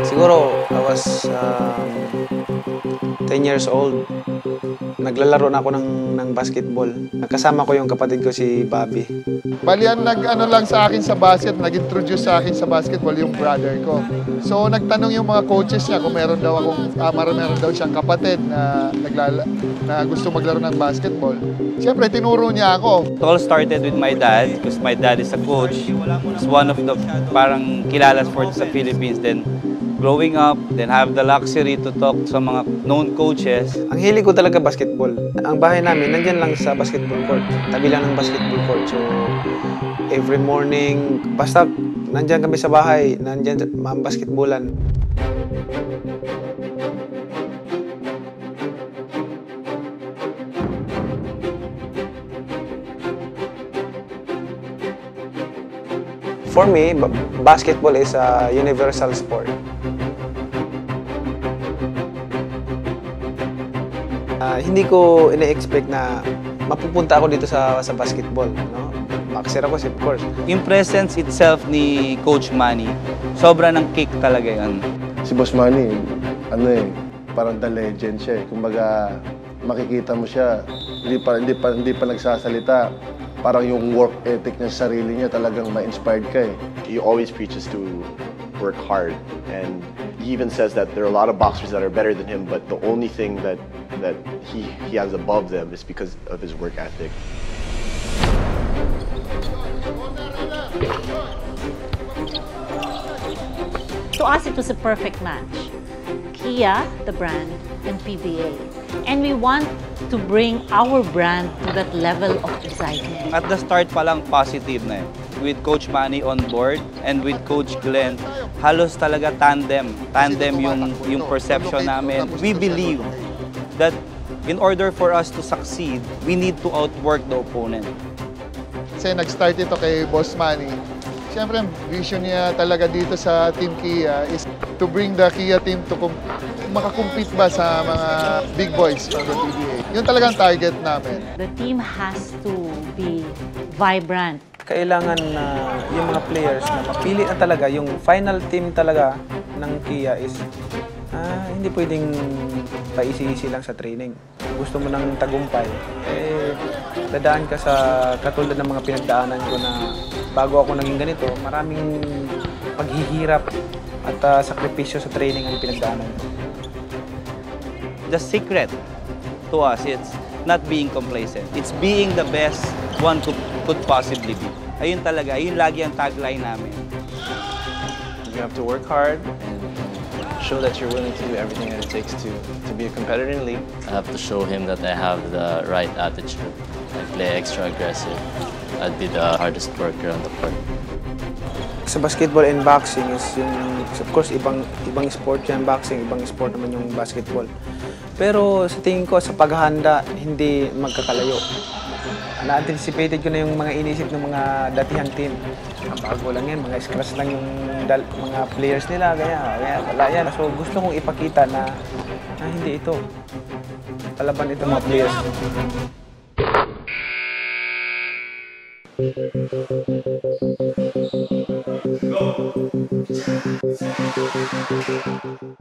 Siguro, I was 10 years old. Naglalaro na ako ng basketball. Kasama ko yung kapatid ko si Bobby. Balian nag-ano lang sa akin sa basket, nag-introduce sa akin sa basketball yung brother ko. So nagtanong yung mga coaches niya kung meron daw siyang kapatid na gusto maglaro ng basketball. Siyempre tinuro niya ako. It all started with my dad because my dad is a coach. He's one of the parang kilala sports sa Philippines. Then growing up, then have the luxury to talk sa mga known coaches. Ang hilig ko talaga basketball. Ang bahay namin, nandyan lang sa basketball court. Tabi lang ng basketball court. So, every morning, basta nandyan kami sa bahay, nandyan basketballan. For me, basketball is a universal sport. Hindi ko ina-expect na mapupunta ako dito sa basketball, no? Boxer ako, of course. Yung presence itself ni Coach Manny, sobra ng kick talaga yun. Si Boss Manny, parang the legend siya eh. Kumbaga, makikita mo siya, hindi pa nagsasalita. Parang yung work ethic niya sa sarili niya talagang ma-inspired ka eh. He always preaches to work hard, and he even says that there are a lot of boxers that are better than him, but the only thing that he has above them is because of his work ethic. To us, it was a perfect match. Kia, the brand, and PBA. And we want to bring our brand to that level of excitement. At the start pa lang, positive na yun. With Coach Manny on board and with Coach Glenn, halos talaga tandem yung perception namin. We believe that in order for us to succeed, we need to outwork the opponent. Kasi nag-start ito kay Boss Manny. Siyempre, vision niya talaga dito sa Team Kia is to bring the Kia team to makakompete ba sa mga big boys from the PBA. Yun talagang target namin. The team has to be vibrant. Kailangan na yung mga players na mapili na talaga, yung final team talaga ng Kia is hindi pwedeng paisi-isi lang sa training. Gusto mo ng tagumpay, dadaan ka sa katulad ng mga pinagdaanan ko na bago ako naging ganito, maraming paghihirap at sakripisyo sa training ang pinagdaanan ko. The secret to us, it's not being complacent. It's being the best one could possibly be. Ayun talaga, ayun lagi ang tagline namin. You have to work hard and show that you're willing to do everything that it takes to be a competitor in the league. I have to show him that I have the right attitude. I play extra aggressive. I'd be the hardest worker on the court. Sa basketball and boxing is yung, of course, ibang sport yan, boxing, ibang sport naman yung basketball. Pero sa tingin ko, sa paghahanda, hindi magkakalayo. Na-anticipated ko na yung mga inisip ng mga datihang team. Bago lang yan, mga scratch lang yung mga players nila, kaya wala yan. So gusto kong ipakita na hindi ito. Palaban ito mga players. Go!